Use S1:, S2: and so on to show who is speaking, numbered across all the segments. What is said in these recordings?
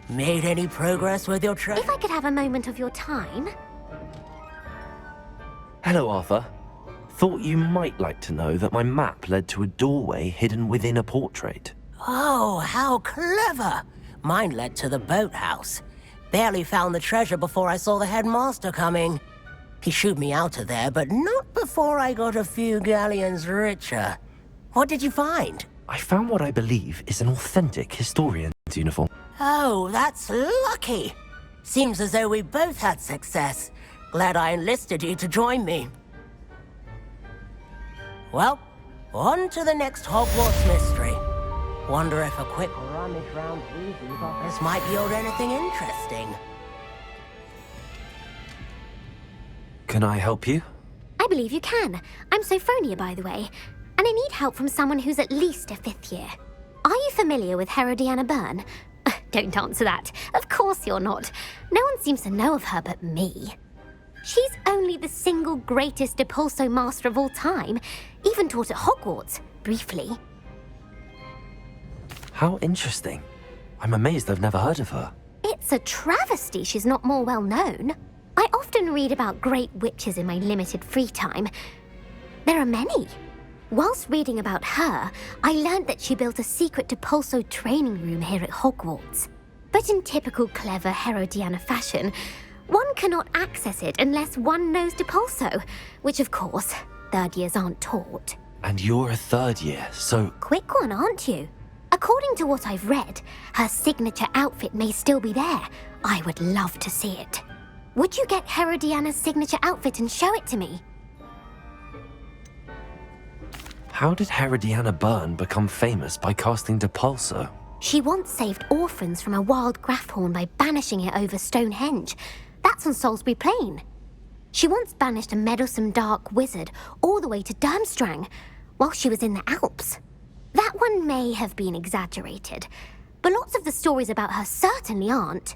S1: Made any progress with your trip?
S2: If I could have a moment of your time...
S3: Hello, Arthur. Thought you might like to know that my map led to a doorway hidden within a portrait.
S1: Oh, how clever! Mine led to the boathouse. Barely found the treasure before I saw the headmaster coming. He shooed me out of there, but not before I got a few galleons richer. What did you find?
S3: I found what I believe is an authentic historian's uniform.
S1: Oh, that's lucky. Seems as though we both had success. Glad I enlisted you to join me. Well, on to the next Hogwarts mystery. Wonder if a quick rummage round Weasley's office might yield anything interesting.
S3: Can I help you?
S2: I believe you can. I'm Sophronia, by the way, and I need help from someone who's at least a 5th year. Are you familiar with Herodiana Byrne? Don't answer that. Of course you're not. No one seems to know of her but me. She's only the single greatest Depulso master of all time, even taught at Hogwarts, briefly.
S3: How interesting. I'm amazed I've never heard of her.
S2: It's a travesty she's not more well known. I often read about great witches in my limited free time. There are many. Whilst reading about her, I learned that she built a secret Depulso training room here at Hogwarts. But in typical clever Herodiana fashion, one cannot access it unless one knows Depulso, which of course, 3rd years aren't taught.
S3: And you're a 3rd year, so...
S2: Quick one, aren't you? According to what I've read, her signature outfit may still be there. I would love to see it. Would you get Herodiana's signature outfit and show it to me?
S3: How did Herodiana Byrne become famous by casting Depulso?
S2: She once saved orphans from a wild Grafthorn by banishing it over Stonehenge. That's on Salisbury Plain. She once banished a meddlesome dark wizard all the way to Durmstrang while she was in the Alps. That one may have been exaggerated, but lots of the stories about her certainly aren't.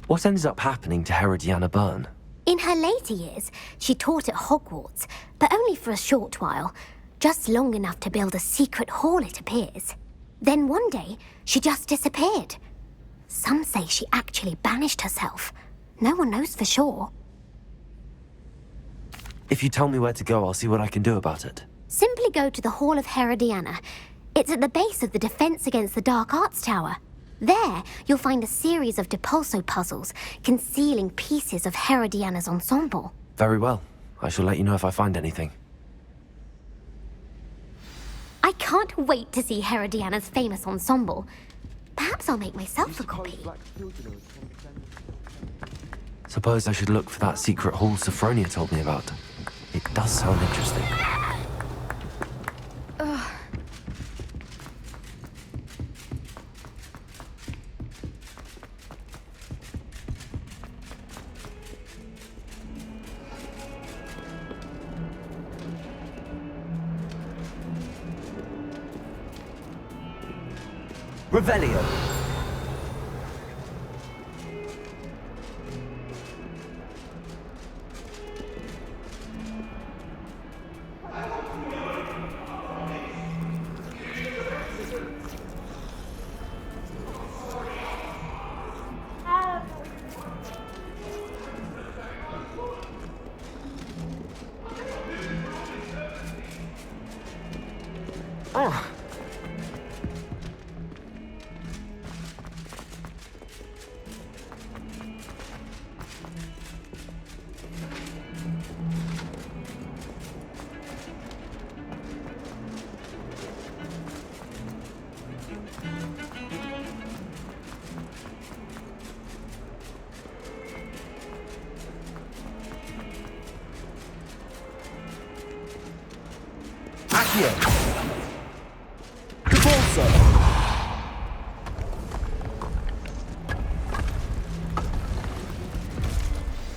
S3: What ended up happening to Herodiana Byrne?
S2: In her later years, she taught at Hogwarts, but only for a short while, just long enough to build a secret hall, it appears. Then one day, she just disappeared. Some say she actually banished herself. No one knows for sure.
S3: If you tell me where to go, I'll see what I can do about it.
S2: Simply go to the Hall of Herodiana. It's at the base of the Defense Against the Dark Arts Tower. There, you'll find a series of Depulso puzzles concealing pieces of Herodiana's ensemble.
S3: Very well. I shall let you know if I find anything.
S2: I can't wait to see Herodiana's famous ensemble. Perhaps I'll make myself a copy.
S3: Suppose I should look for that secret hall Sophronia told me about. It does sound interesting. Revelio. Oh.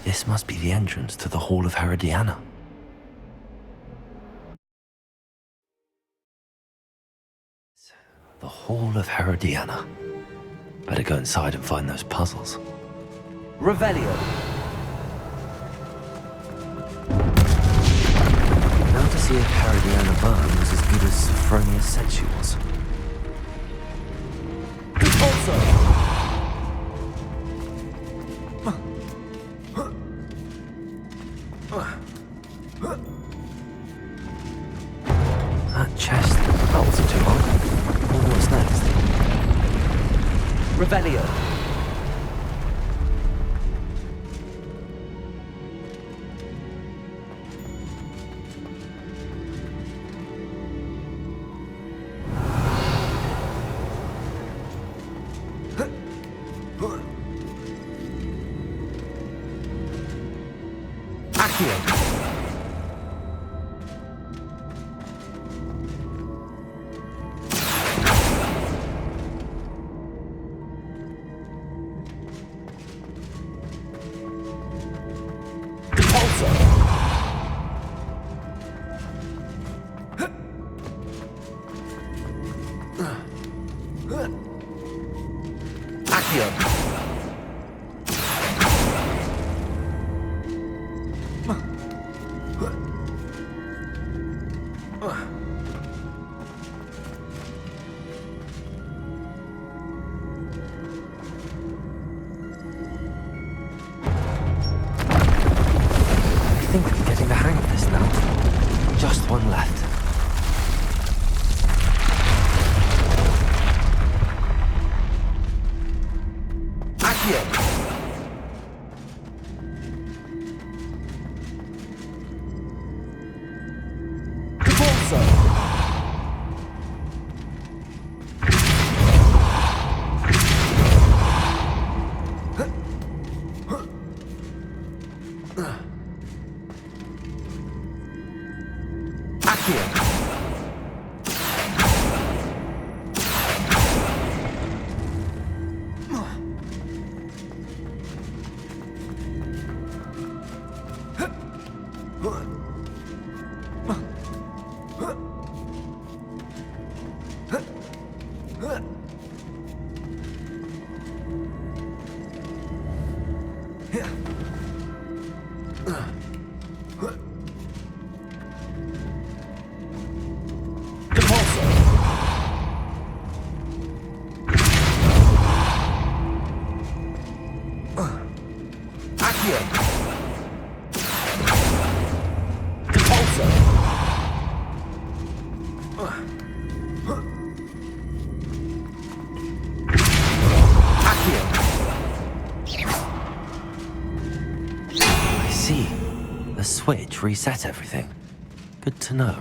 S3: This must be the entrance to the Hall of Herodiana. The Hall of Herodiana. Better go inside and find those puzzles. Revelio. Now to see if Herodiana Byrne was as good as Sophronia said she was. That chest, that wasn't too hard. Well, what's next? Revelio. I think I'm getting the hang of this now. Just one left. Switch reset everything. Good to know.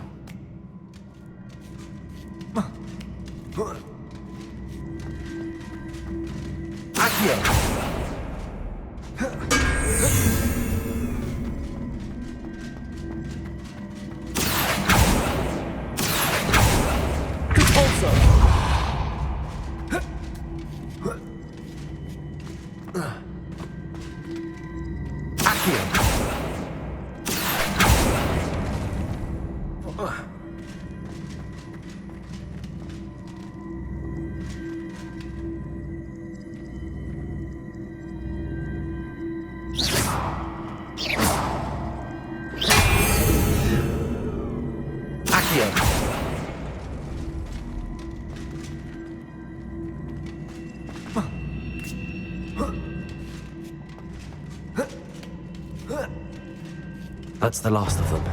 S3: That's the last of them.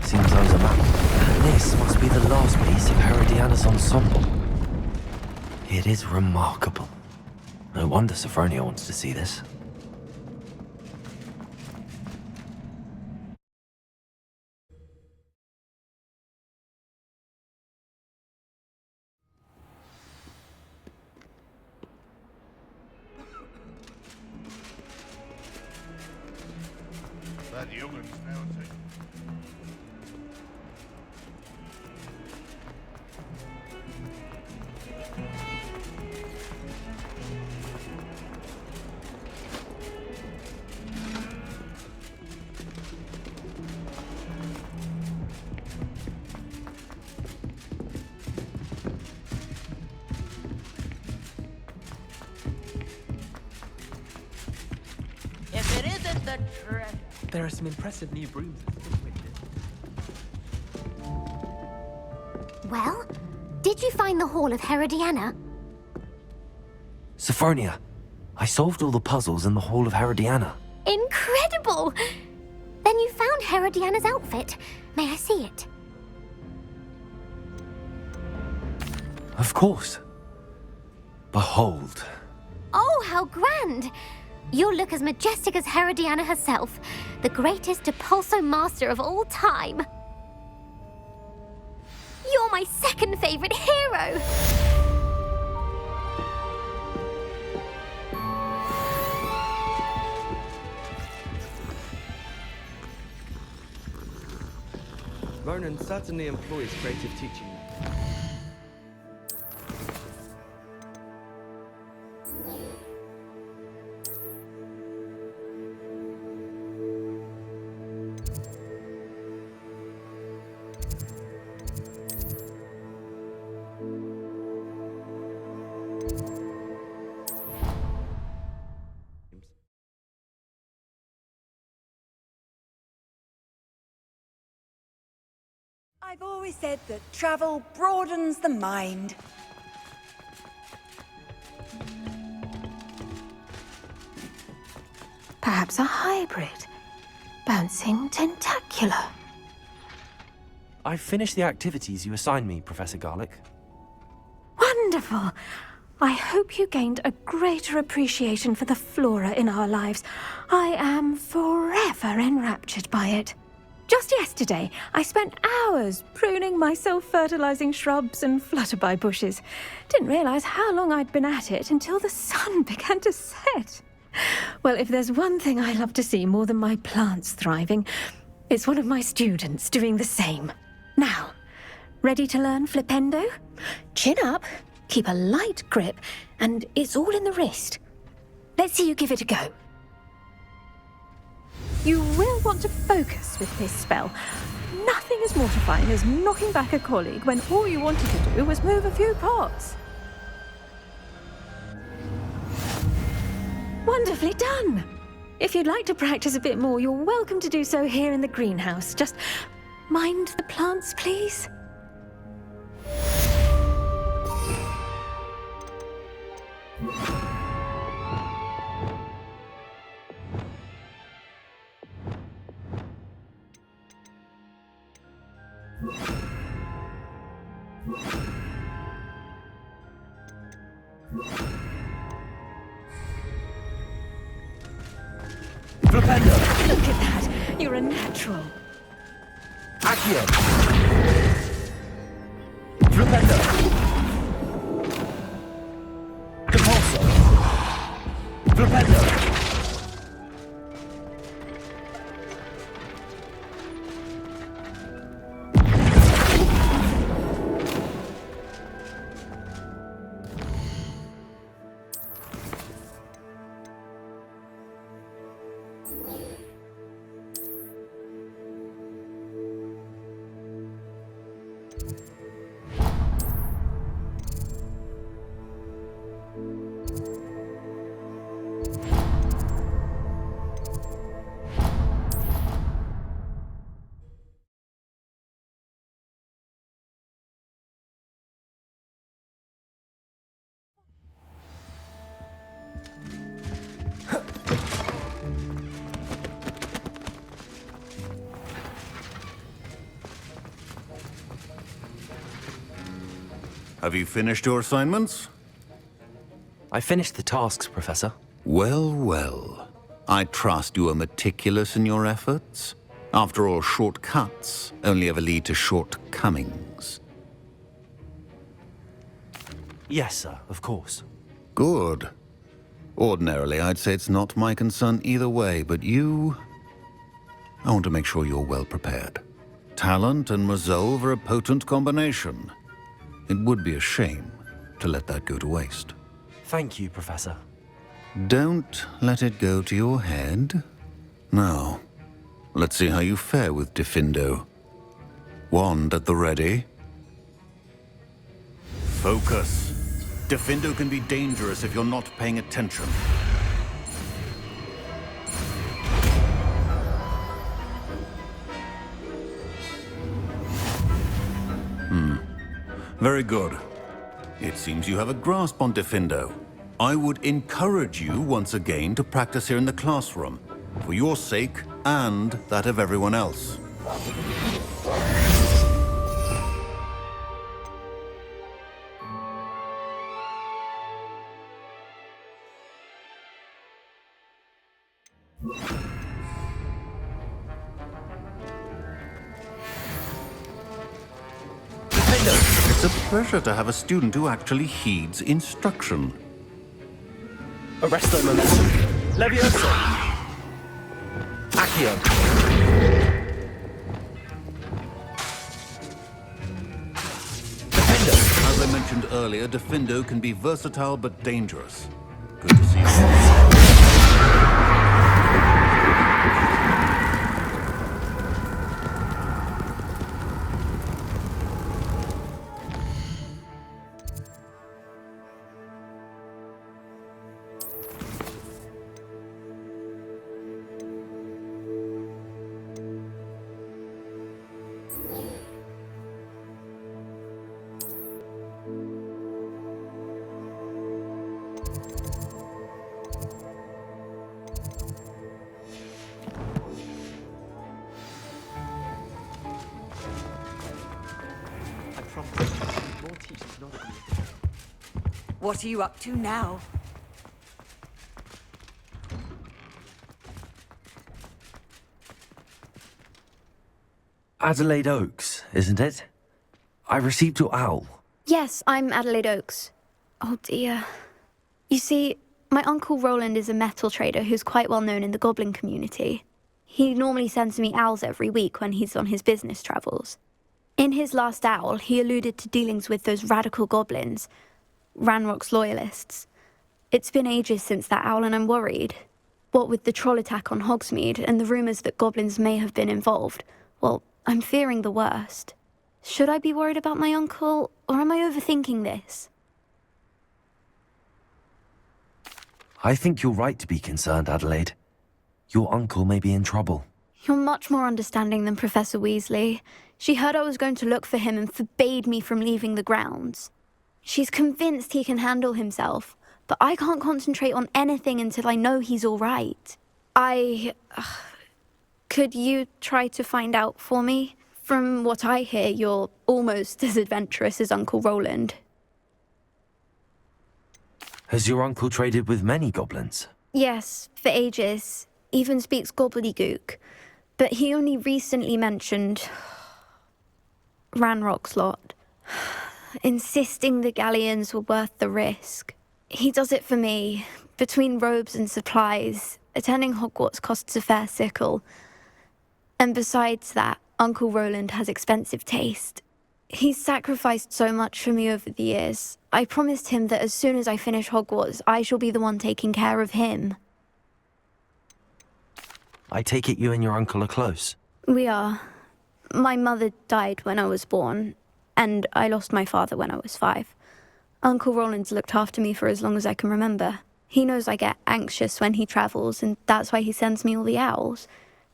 S3: Seems I was a map. And this must be the last piece of Herodiana's ensemble. It is remarkable. No wonder Sophronia wants to see this.
S4: There are some impressive new brooms.
S2: Well, did you find the Hall of Herodiana?
S3: Sophronia, I solved all the puzzles in the Hall of Herodiana.
S2: Incredible! Then you found Herodiana's outfit. May I see it?
S3: Of course. Behold.
S2: Oh, how grand! You'll look as majestic as Herodiana herself, the greatest Depulso master of all time. You're my second favorite hero!
S4: Ronan certainly employs creative teaching.
S5: I've always said that travel broadens the mind.
S6: Perhaps a hybrid. Bouncing tentacular.
S3: I've finished the activities you assigned me, Professor Garlick.
S6: Wonderful! I hope you gained a greater appreciation for the flora in our lives. I am forever enraptured by it. Just yesterday, I spent hours pruning my self-fertilizing shrubs and flutterby bushes. Didn't realize how long I'd been at it until the sun began to set. Well, if there's one thing I love to see more than my plants thriving, it's one of my students doing the same. Now, ready to learn Flipendo? Chin up, keep a light grip, and it's all in the wrist. Let's see you give it a go. You will want to focus with this spell. Nothing as mortifying as knocking back a colleague when all you wanted to do was move a few pots. Wonderfully done! If you'd like to practice a bit more, you're welcome to do so here in the greenhouse. Just mind the plants, please.
S3: Flipendo!
S6: Look at that! You're a natural.
S3: Accio! Flipendo! Depulso! Flipendo!
S7: Have you finished your assignments?
S3: I finished the tasks, Professor.
S7: Well, well. I trust you are meticulous in your efforts. After all, shortcuts only ever lead to shortcomings.
S3: Yes, sir, of course.
S7: Good. Ordinarily, I'd say it's not my concern either way, but you... I want to make sure you're well prepared. Talent and resolve are a potent combination. It would be a shame to let that go to waste.
S3: Thank you, Professor.
S7: Don't let it go to your head. Now, let's see how you fare with Diffindo. Wand at the ready. Focus. Diffindo can be dangerous if you're not paying attention. Very good. It seems you have a grasp on Diffindo. I would encourage you once again to practice here in the classroom, for your sake and that of everyone else. It's a pleasure to have a student who actually heeds instruction.
S8: Arresto momentum. Levioso. Accio. Defendo.
S7: As I mentioned earlier, Defendo can be versatile but dangerous. Good to see you.
S5: What are you up to now?
S3: Adelaide Oaks, isn't it? I received your owl.
S9: Yes, I'm Adelaide Oaks. Oh dear. You see, my uncle Rowland is a metal trader who's quite well known in the goblin community. He normally sends me owls every week when he's on his business travels. In his last owl, he alluded to dealings with those radical goblins, Ranrock's loyalists. It's been ages since that owl and I'm worried. What with the troll attack on Hogsmeade and the rumours that goblins may have been involved, well, I'm fearing the worst. Should I be worried about my uncle, or am I overthinking this?
S3: I think you're right to be concerned, Adelaide. Your uncle may be in trouble.
S9: You're much more understanding than Professor Weasley. She heard I was going to look for him and forbade me from leaving the grounds. She's convinced he can handle himself, but I can't concentrate on anything until I know he's all right. Could you try to find out for me? From what I hear, you're almost as adventurous as Uncle Rowland.
S3: Has your uncle traded with many goblins?
S9: Yes, for ages. Even speaks gobbledygook. But he only recently mentioned Ranrock's lot, insisting the galleons were worth the risk. He does it for me. Between robes and supplies, attending Hogwarts costs a fair sickle. And besides that, Uncle Rowland has expensive taste. He's sacrificed so much for me over the years. I promised him that as soon as I finish Hogwarts, I shall be the one taking care of him.
S3: I take it you and your uncle are close.
S9: We are. My mother died when I was born, and I lost my father when I was 5. Uncle Rowland's looked after me for as long as I can remember. He knows I get anxious when he travels, and that's why he sends me all the owls,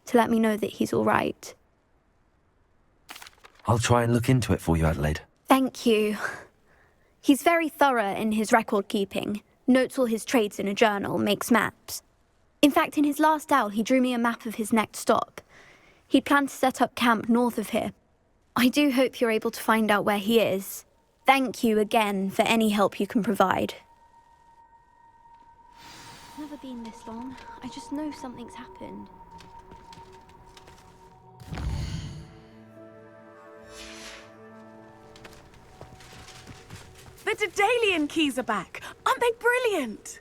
S9: to let me know that he's all right.
S3: I'll try and look into it for you, Adelaide.
S9: Thank you. He's very thorough in his record keeping, notes all his trades in a journal, makes maps. In fact, in his last owl, he drew me a map of his next stop. He'd planned to set up camp north of here. I do hope you're able to find out where he is. Thank you again for any help you can provide. It's never been this long. I just know something's happened.
S10: The Daedalian keys are back. Aren't they brilliant?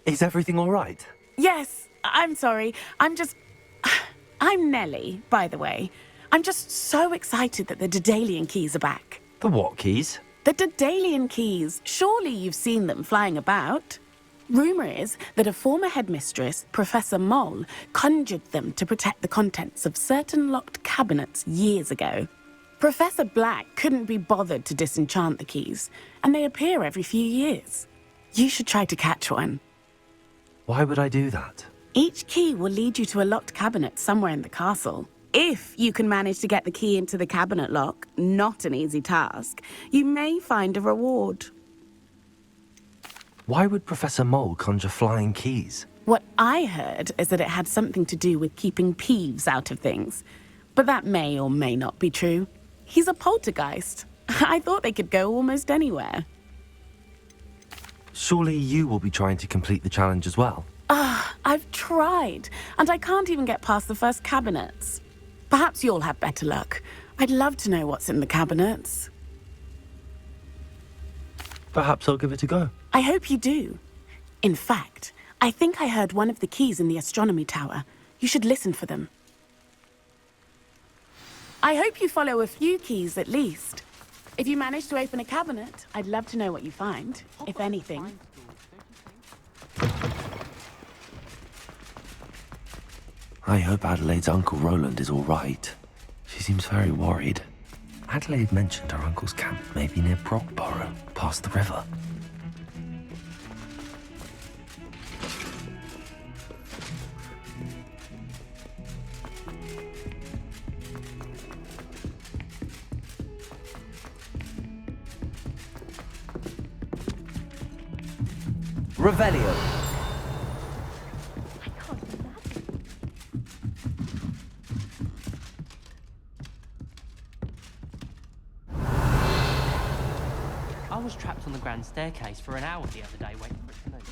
S3: Is everything all right?
S10: Yes, I'm sorry. I'm Nellie, by the way. I'm just so excited that the Daedalian keys are back.
S3: The what keys?
S10: The Daedalian keys. Surely you've seen them flying about. Rumour is that a former headmistress, Professor Moll, conjured them to protect the contents of certain locked cabinets years ago. Professor Black couldn't be bothered to disenchant the keys, and they appear every few years. You should try to catch one.
S3: Why would I do that?
S10: Each key will lead you to a locked cabinet somewhere in the castle. If you can manage to get the key into the cabinet lock, not an easy task, you may find a reward.
S3: Why would Professor Mole conjure flying keys?
S10: What I heard is that it had something to do with keeping Peeves out of things. But that may or may not be true. He's a poltergeist. I thought they could go almost anywhere.
S3: Surely you will be trying to complete the challenge as well?
S10: I've tried, and I can't even get past the first cabinets. Perhaps you'll have better luck. I'd love to know what's in the cabinets.
S3: Perhaps I'll give it a go.
S10: I hope you do. In fact, I think I heard one of the keys in the astronomy tower. You should listen for them. I hope you follow a few keys at least. If you manage to open a cabinet, I'd love to know what you find, if anything.
S3: I hope Adelaide's Uncle Rowland is all right. She seems very worried. Adelaide mentioned her uncle's camp may be near Brockborough, past the river. Revelio.
S4: I was trapped on the grand staircase for an hour the other day waiting for it to move.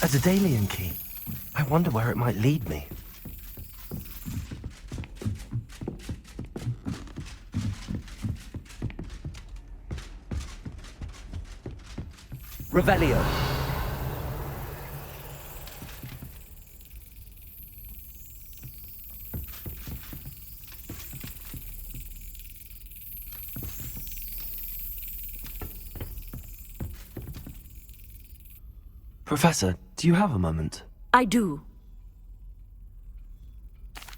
S3: A Daedalian key. I wonder where it might lead me. Revelio. Professor, do you have a moment?
S11: I do.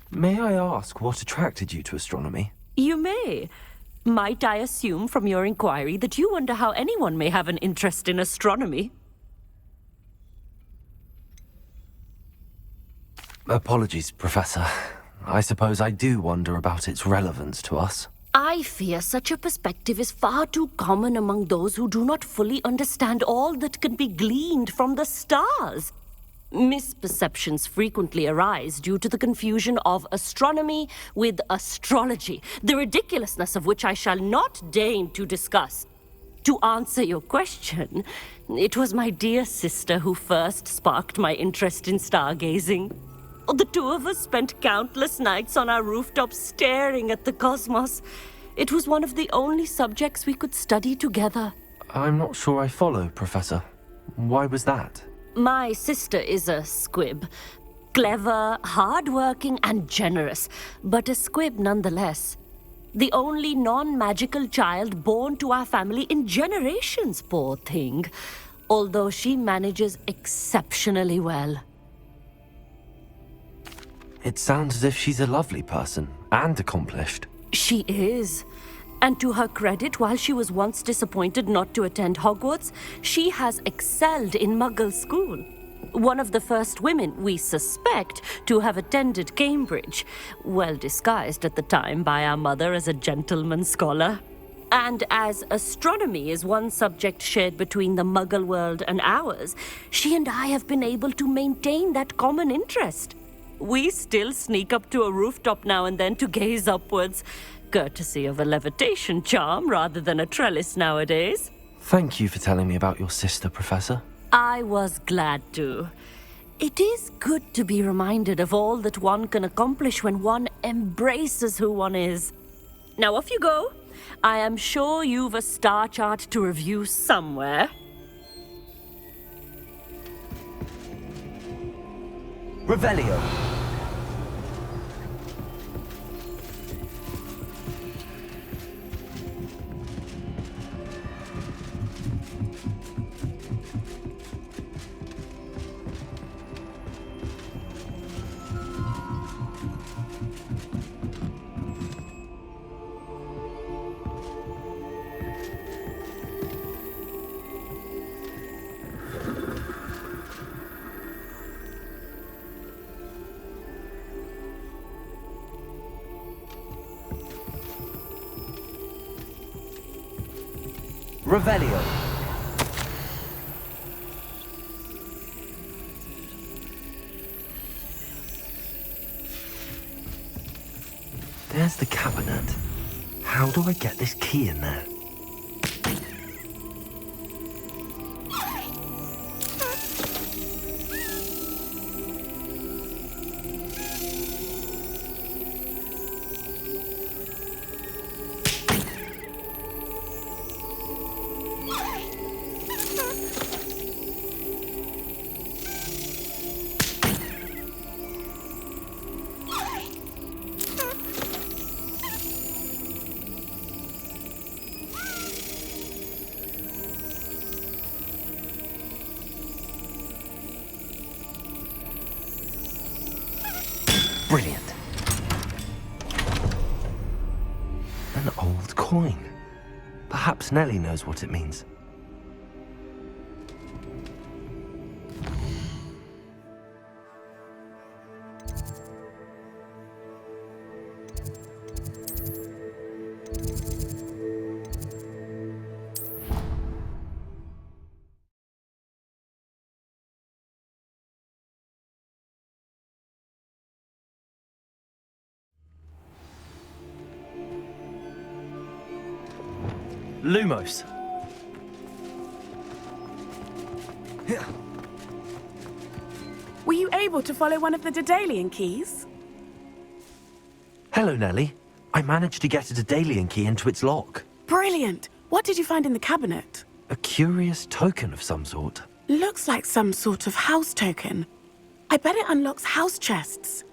S3: May I ask what attracted you to astronomy?
S11: You may. Might I assume from your inquiry that you wonder how anyone may have an interest in astronomy?
S3: Apologies, Professor. I suppose I do wonder about its relevance to us.
S11: I fear such a perspective is far too common among those who do not fully understand all that can be gleaned from the stars. Misperceptions frequently arise due to the confusion of astronomy with astrology, the ridiculousness of which I shall not deign to discuss. To answer your question, it was my dear sister who first sparked my interest in stargazing. The two of us spent countless nights on our rooftop staring at the cosmos. It was one of the only subjects we could study together.
S3: I'm not sure I follow, Professor. Why was that?
S11: My sister is a squib. Clever, hardworking, and generous, but a squib nonetheless. The only non-magical child born to our family in generations, poor thing. Although she manages exceptionally well.
S3: It sounds as if she's a lovely person and accomplished.
S11: She is. And to her credit, while she was once disappointed not to attend Hogwarts, she has excelled in Muggle school. One of the first women, we suspect, to have attended Cambridge, well disguised at the time by our mother as a gentleman scholar. And as astronomy is one subject shared between the Muggle world and ours, she and I have been able to maintain that common interest. We still sneak up to a rooftop now and then to gaze upwards, courtesy of a levitation charm rather than a trellis nowadays.
S3: Thank you for telling me about your sister, Professor.
S11: I was glad to. It is good to be reminded of all that one can accomplish when one embraces who one is. Now off you go. I am sure you've a star chart to review somewhere.
S3: Revelio. Revelio. There's the cabinet. How do I get this key in there? Brilliant. An old coin. Perhaps Nellie knows what it means. Lumos.
S10: Were you able to follow one of the Daedalian keys?
S3: Hello, Nellie. I managed to get a Daedalian key into its lock.
S10: Brilliant! What did you find in the cabinet?
S3: A curious token of some sort.
S10: Looks like some sort of house token. I bet it unlocks house chests.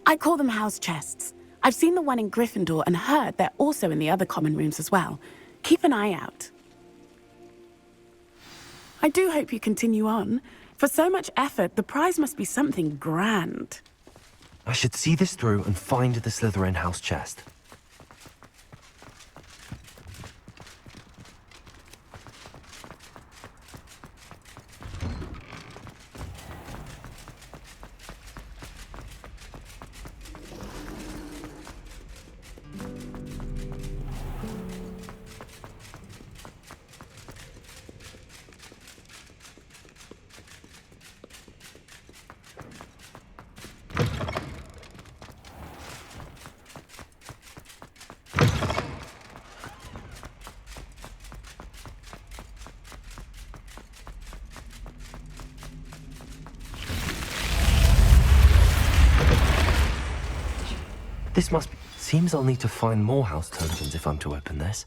S10: I call them house chests. I've seen the one in Gryffindor and heard they're also in the other common rooms as well. Keep an eye out. I do hope you continue on. For so much effort, the prize must be something grand.
S3: I should see this through and find the Slytherin house chest. This must be... Seems I'll need to find more house tokens if I'm to open this.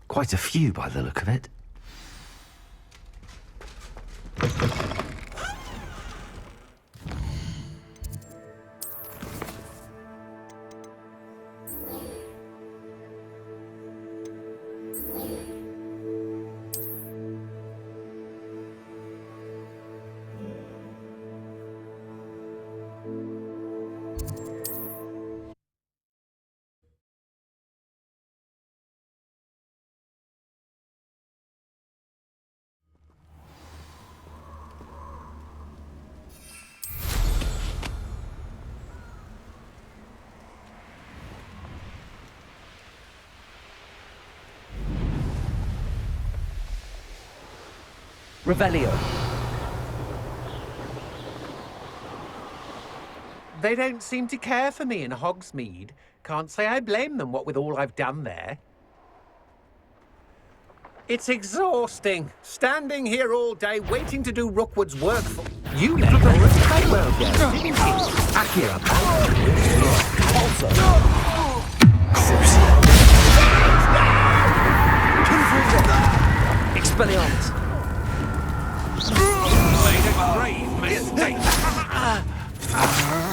S3: Quite a few by the look of it. Revelio.
S12: They don't seem to care for me in Hogsmeade. Can't say I blame them, what with all I've done there. It's exhausting, standing here all day waiting to do Rookwood's work for... You let go of quite well, didn't you?
S3: Akira. Expelliarmus.
S12: Made a grave mistake.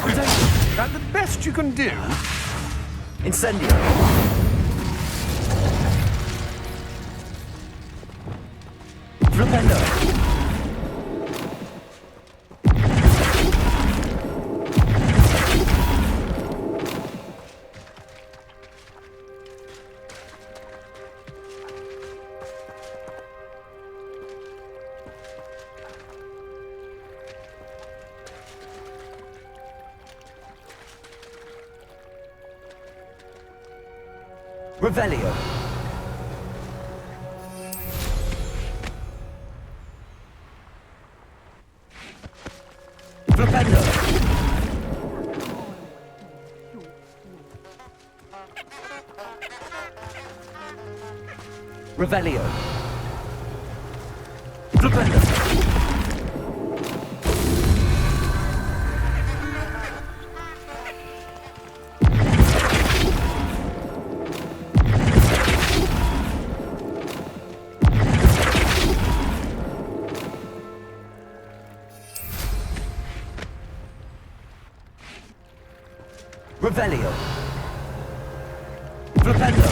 S12: Is that the best you can do?
S3: Incendio. Flipendo. Revelio. Revelio. Flipendo. Revelio. Flipendo.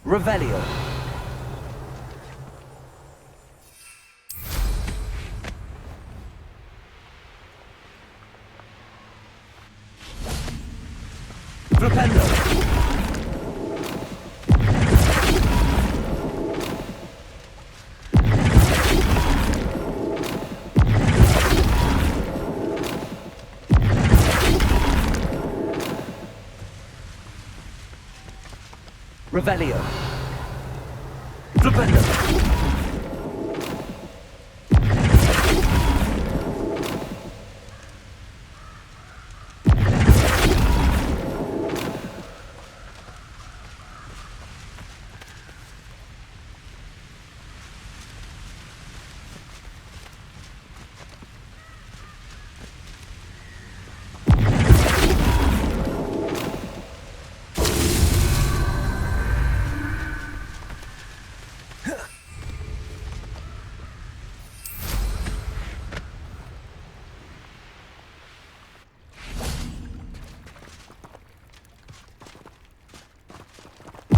S3: Revelio. Flipendo. Revelio. Flipendo.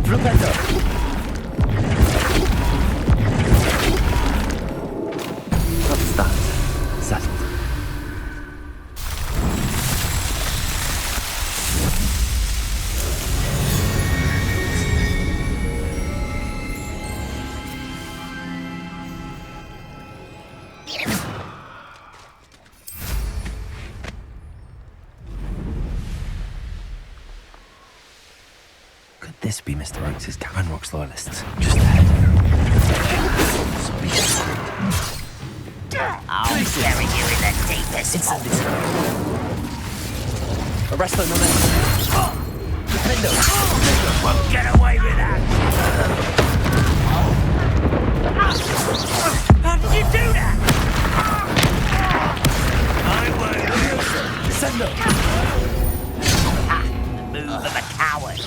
S3: Flipendo. That's that. Settled. Could this be Mr. Oakes' Cabin Rocks loyalists? Just ahead.
S1: I'll bury you in the deepest hole.
S3: Arrest them, Defendo!
S1: Won't get away with that! How did you do that? I won't.
S3: Descendo!
S1: The move of a coward.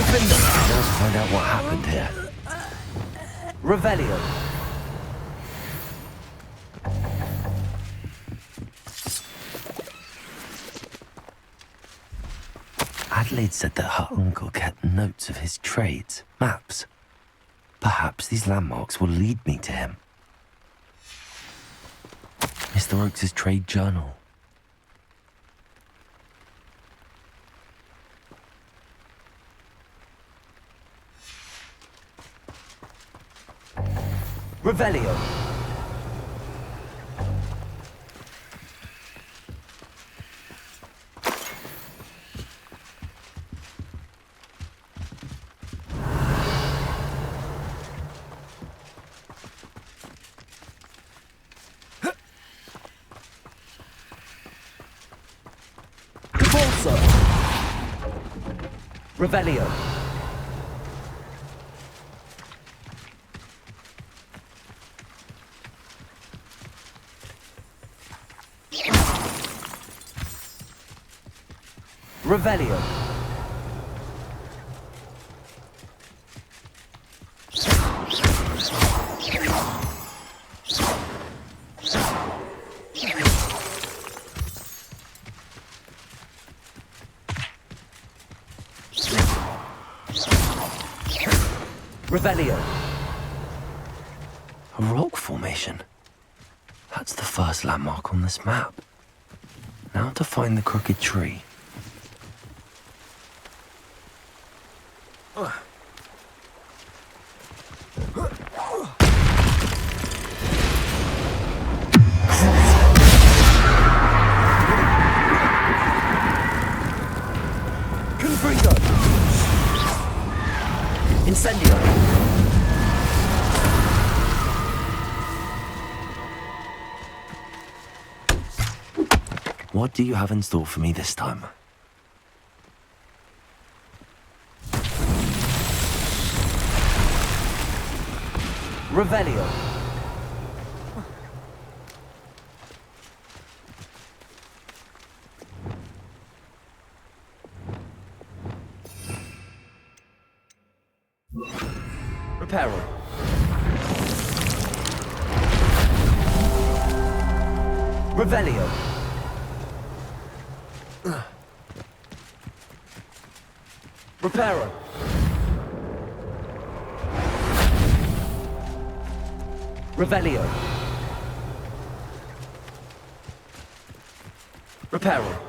S3: Let's find out what happened here. Revelio. Adelaide said that her uncle kept notes of his trades, maps. Perhaps these landmarks will lead me to him. Mr. Oakes' trade journal. Revelio. Revelio. Revelio. Revelio. A rock formation. That's the first landmark on this map. Now to find the crooked tree. Confringo! Incendio! What do you have in store for me this time? Revelio. Reparo. Revelio. Reparo. Revelio. Reparo.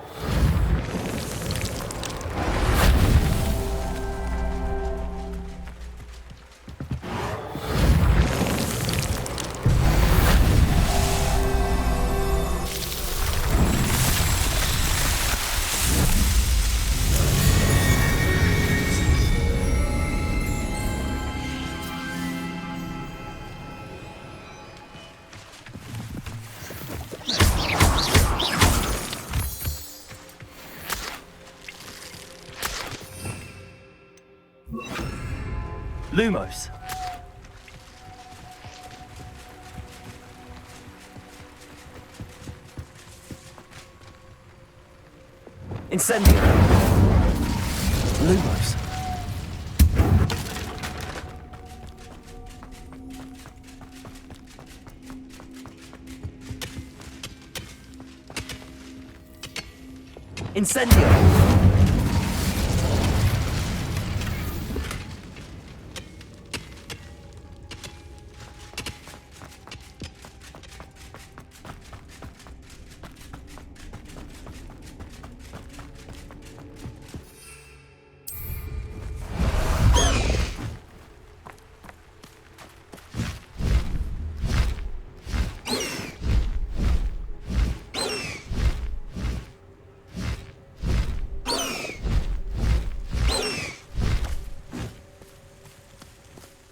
S3: Lumos. Incendio. Lumos. Incendio.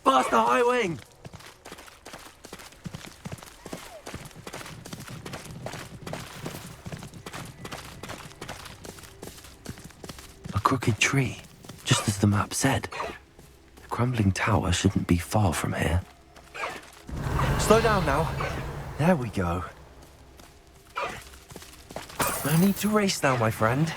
S3: Past the high wing! A crooked tree, just as the map said. The crumbling tower shouldn't be far from here. Slow down now. There we go. No need to race now, my friend.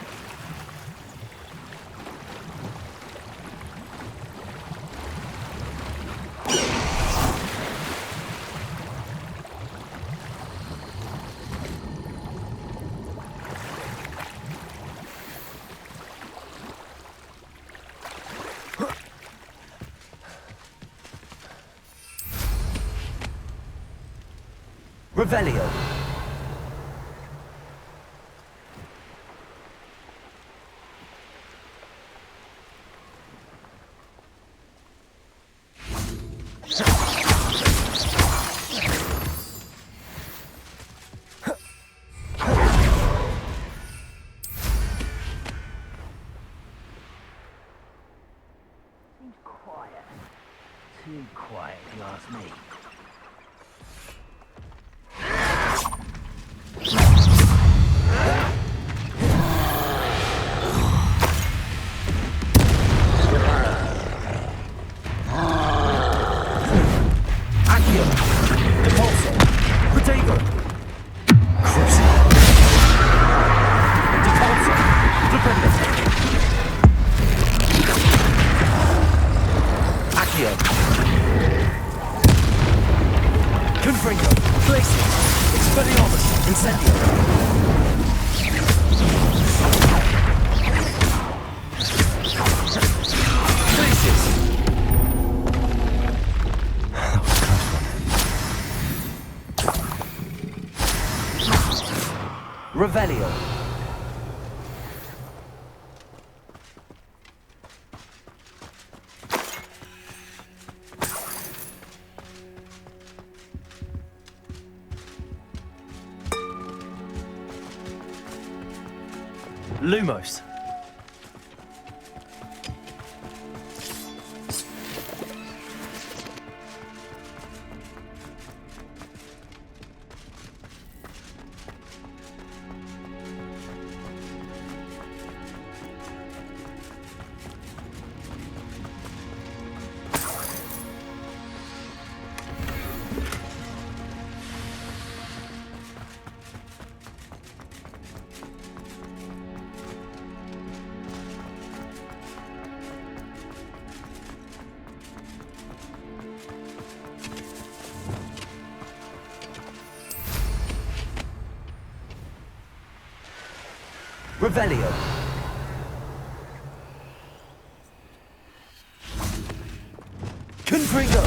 S3: Revelio.
S13: Too quiet, if you ask me.
S3: Revelio. Lumos. Revelio. Confringo.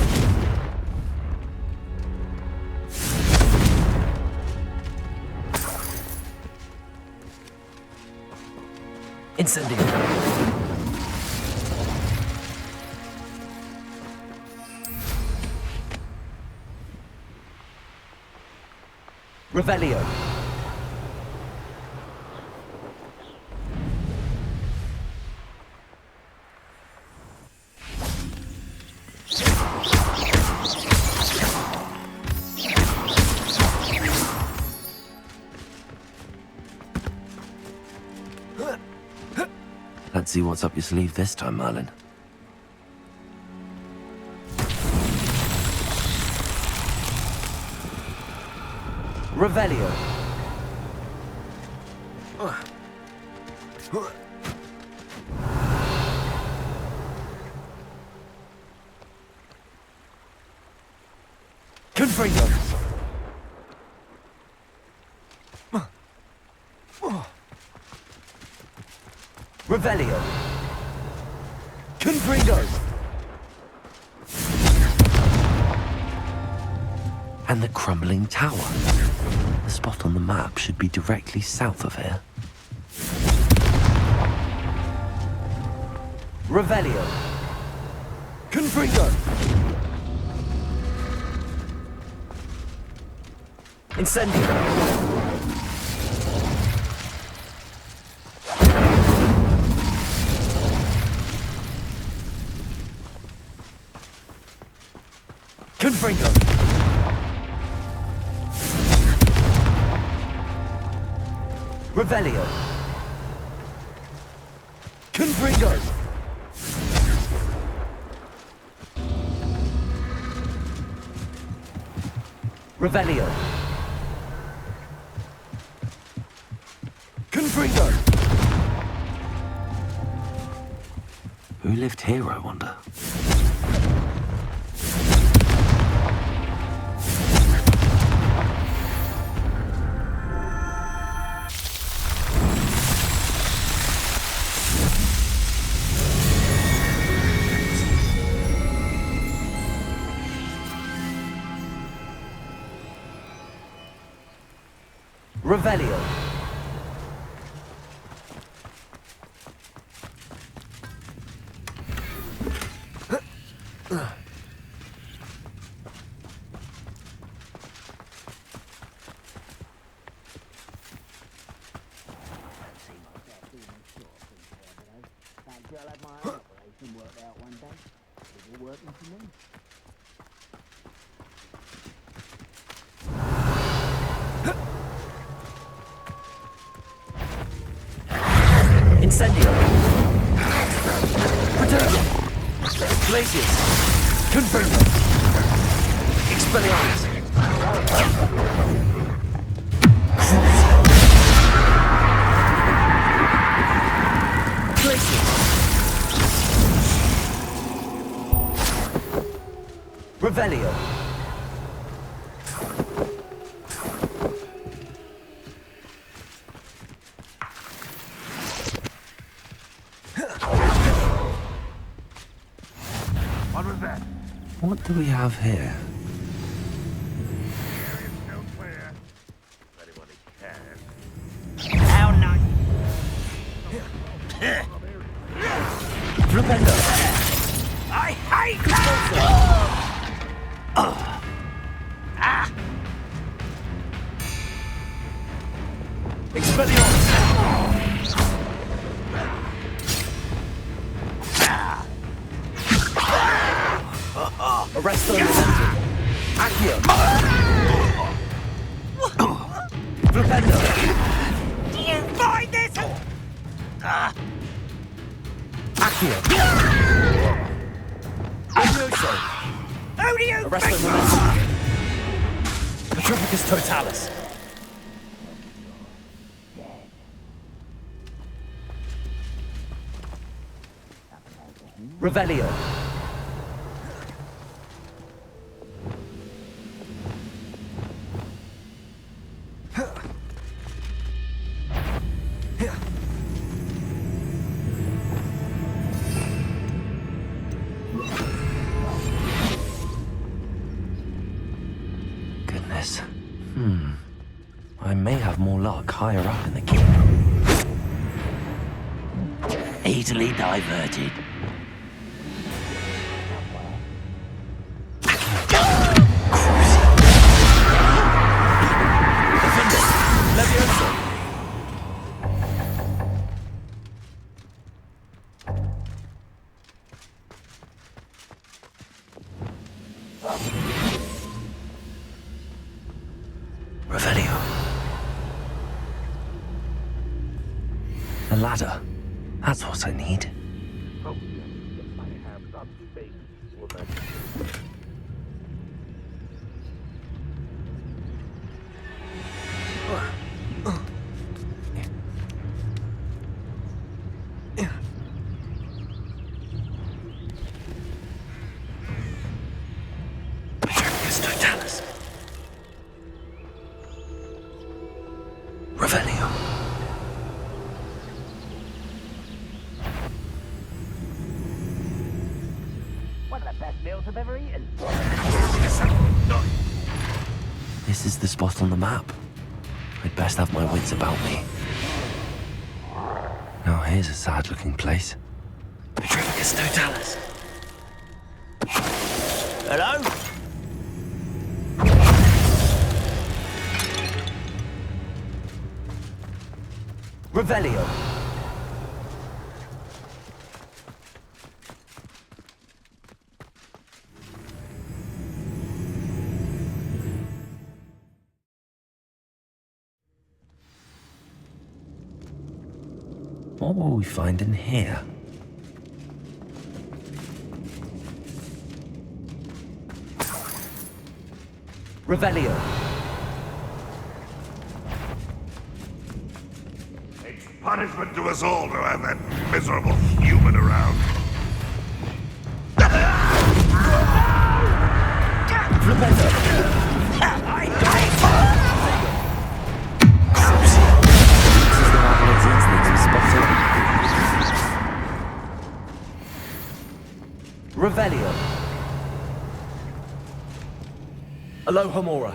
S3: Incendio. Revelio. Let's see what's up your sleeve this time, Merlin. Revelio. Confringo. Revelio. Confringo. And the crumbling tower. The spot on the map should be directly south of here. Revelio. Confringo. Incendio. Confringo. Revelio. Confringo. Revelio. Confringo. Who lived here, I wonder? Revelio. Incendio. Return. Glacius. Confirm. Expelliarmus. Glacius. Revelio. What do we have here? Flipendo!
S13: I hate
S3: Expelliarmus! Arresto Momentum! Accio! Flipendo!
S13: Do you find this?
S3: Accio! Odioso!
S13: Who do you
S3: Arresto
S13: think?
S3: Momentum! Petrificus Totalis! Revelio! Goodness. I may have more luck higher up in the keep.
S13: Easily diverted.
S3: Revelio. A ladder. That's what I need. Petrificus Totalis. Revelio.
S13: One of the best meals I've ever eaten.
S3: This is the spot on the map. I'd best have my wits about me. Now here's a sad-looking place. Petrificus Totalis.
S13: Hello?
S3: Revelio. What will we find in here? Revelio.
S14: It's punishment to us all to have that miserable human around.
S3: Revelio. Alohomora.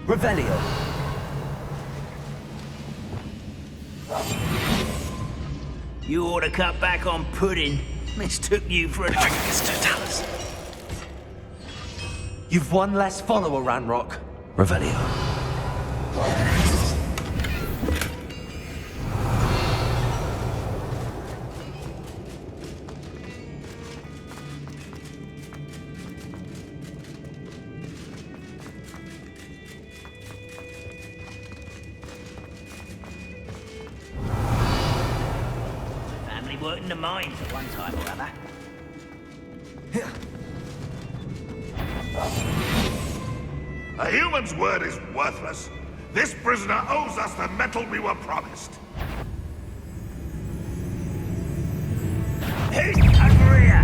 S3: Revelio.
S13: You ought to cut back on pudding. Mistook you for a
S3: Petrificus Totalis.
S12: You've one less follower, Ranrock.
S3: Revelio.
S13: family worked in the mines at one time or other.
S14: A human's word is worthless. This prisoner owes us the metal we were promised.
S13: Who's over here?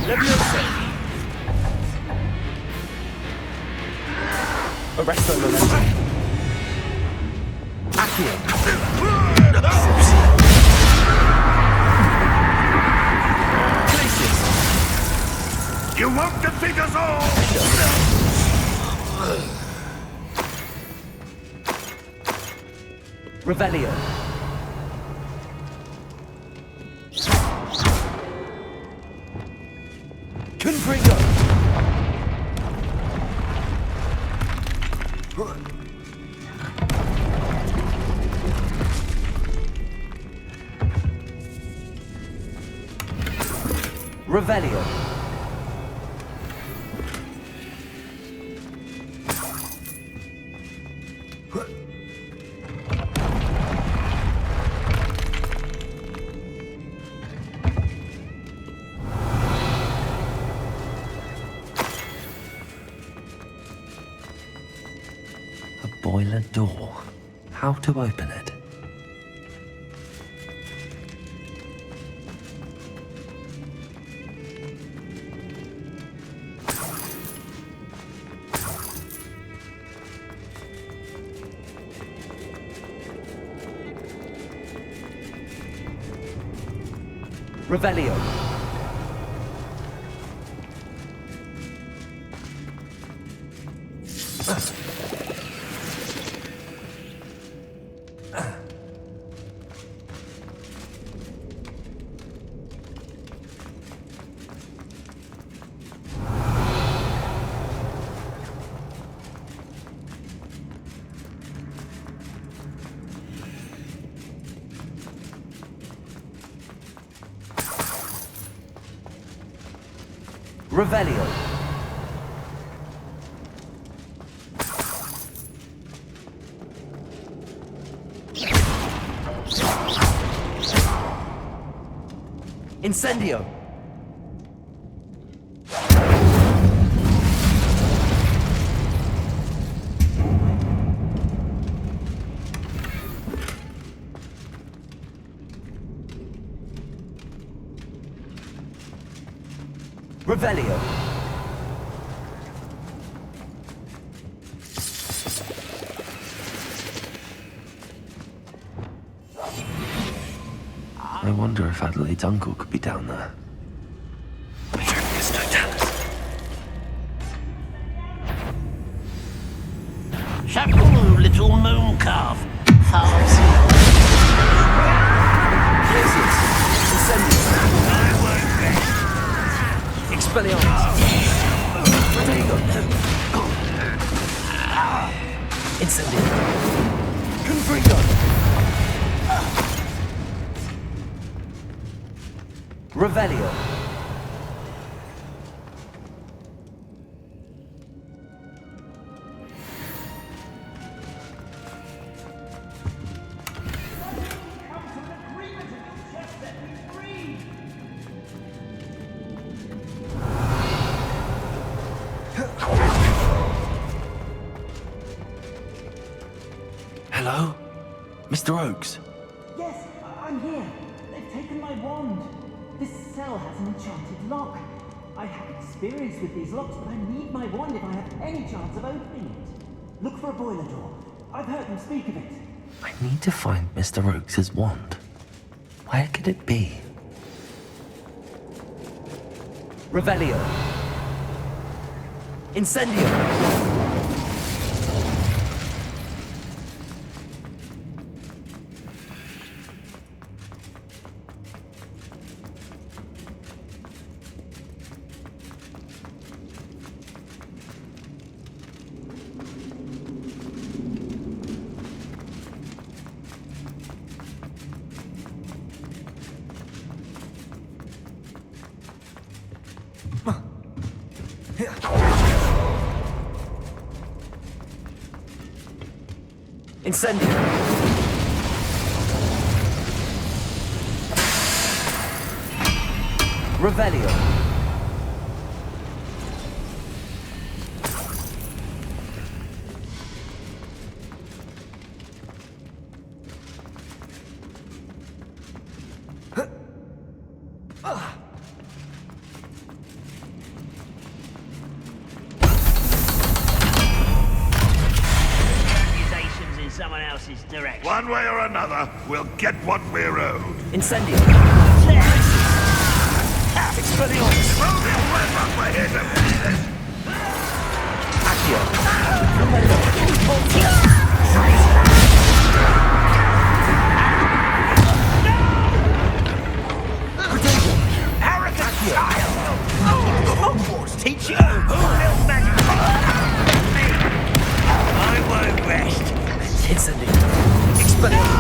S8: Leviosa! Arresto momentum. Accio. Places.
S14: You won't defeat us all!
S8: Revelio. Confringo. Revelio.
S3: Boiler door. How to open it?
S8: Revelio. Revelio. Incendio. Revelio.
S3: I wonder if Adelaide's uncle could be down there.
S13: Shampoo, little moon calf.
S8: Expelliarmus. Incendio. Confringo. Revelio.
S3: Hello? Mr. Oakes?
S15: Yes, I'm here. They've taken my wand. This cell has an enchanted lock. I have experience with these locks, but I need my wand if I have any chance of opening it. Look for a boiler door. I've heard them speak of it.
S3: I need to find Mr. Oakes' wand. Where could it be?
S8: Revelio. Incendio. Incendio. Revelio.
S14: One way or another, we'll get what we're owed.
S8: Incendio. Expelliarmus.
S14: We're here to finish this.
S8: Accio.
S13: Arrogant child! Hogwarts teach you who will magic. I won't rest.
S8: Incendio. Expelliarmus.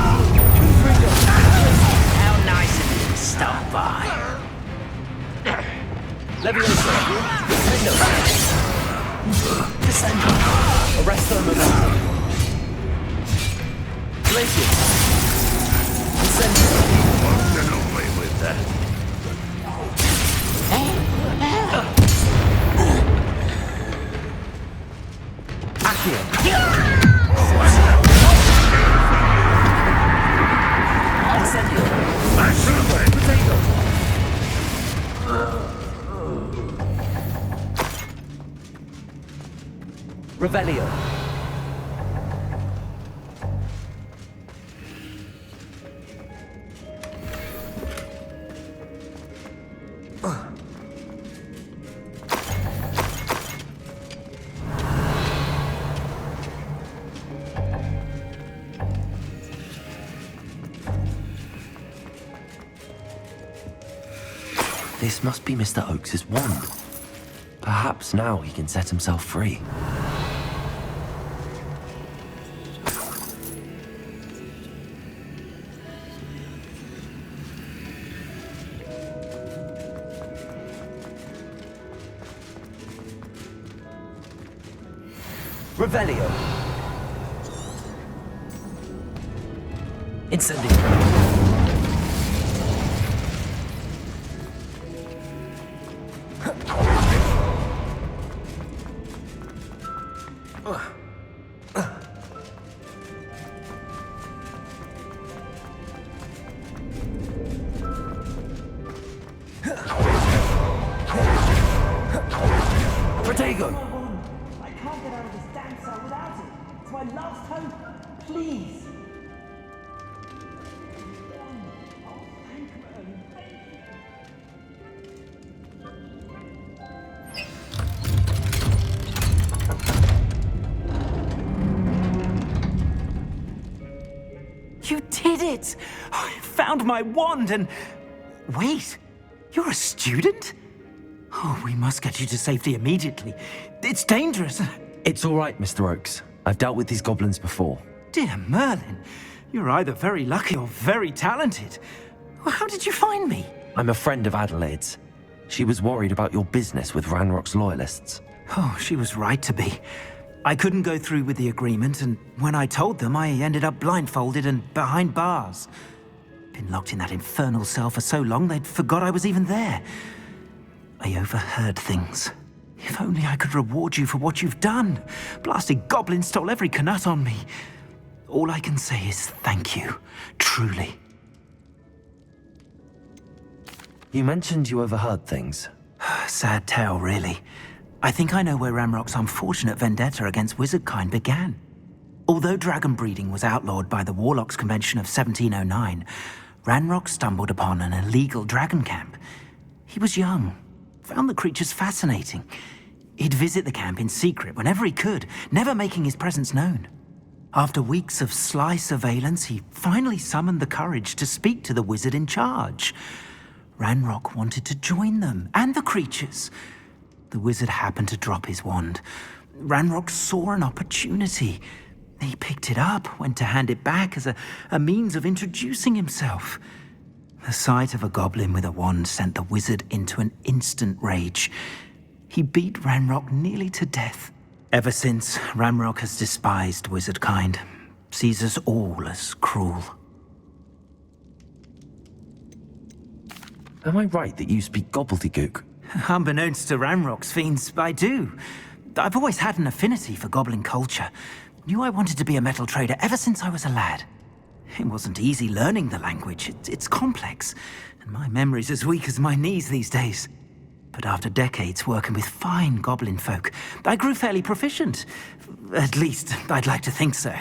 S13: How nice of you to stop by.
S8: Leviosa. Descendo. Descendo. Arresto momentum. Glacius. Descendo.
S14: Won't get away with that.
S8: Accio. Incendio. Potato. Revelio.
S3: This must be Mr. Oakes' wand. Perhaps now he can set himself free.
S8: Revelio. Incendio.
S15: Protego! I can't get out of this damn cell without it. It's my last hope. Please. Oh, thank Merlin. Thank you. You did it! I found my wand and... Wait, you're a student? Oh, we must get you to safety immediately. It's dangerous.
S3: It's all right, Mr. Oakes. I've dealt with these goblins before.
S15: Dear Merlin, you're either very lucky or very talented. Well, how did you find me?
S3: I'm a friend of Adelaide's. She was worried about your business with Ranrock's loyalists.
S15: Oh, she was right to be. I couldn't go through with the agreement, and when I told them, I ended up blindfolded and behind bars. Been locked in that infernal cell for so long, they'd forgot I was even there. I overheard things. If only I could reward you for what you've done. Blasted goblin stole every Knut on me. All I can say is thank you, truly.
S3: You mentioned you overheard things.
S15: Sad tale, really. I think I know where Ranrock's unfortunate vendetta against wizardkind began. Although dragon breeding was outlawed by the Warlocks Convention of 1709, Ranrock stumbled upon an illegal dragon camp. He was young, found the creatures fascinating. He'd visit the camp in secret whenever he could, never making his presence known. After weeks of sly surveillance, he finally summoned the courage to speak to the wizard in charge. Ranrock wanted to join them, and the creatures. The wizard happened to drop his wand. Ranrock saw an opportunity. He picked it up, went to hand it back as a means of introducing himself. The sight of a goblin with a wand sent the wizard into an instant rage. He beat Ranrock nearly to death. Ever since, Ranrock has despised wizardkind, sees us all as cruel.
S3: Am I right that you speak gobbledygook?
S15: Unbeknownst to Ranrock's fiends, I do. I've always had an affinity for goblin culture. Knew I wanted to be a metal trader ever since I was a lad. It wasn't easy learning the language. It's complex, and my memory's as weak as my knees these days. But after decades working with fine goblin folk, I grew fairly proficient. At least, I'd like to think so.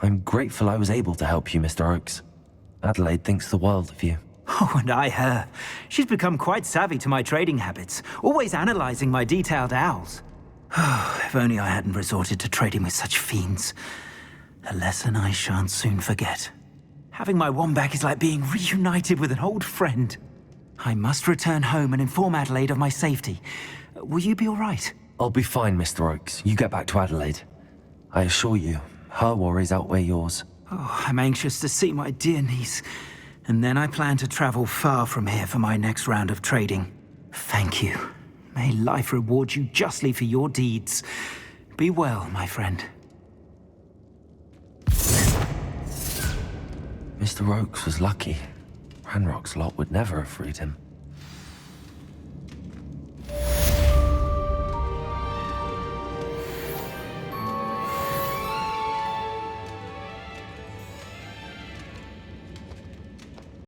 S3: I'm grateful I was able to help you, Mr. Oakes. Adelaide thinks the world of you.
S15: Oh, and I her. She's become quite savvy to my trading habits, always analyzing my detailed owls. Oh, if only I hadn't resorted to trading with such fiends. A lesson I shan't soon forget. Having my wand back is like being reunited with an old friend. I must return home and inform Adelaide of my safety. Will you be all right?
S3: I'll be fine, Mr. Oakes. You get back to Adelaide. I assure you, her worries outweigh yours.
S15: Oh, I'm anxious to see my dear niece. And then I plan to travel far from here for my next round of trading. Thank you. May life reward you justly for your deeds. Be well, my friend.
S3: Mr. Oakes was lucky. Ranrock's lot would never have freed him.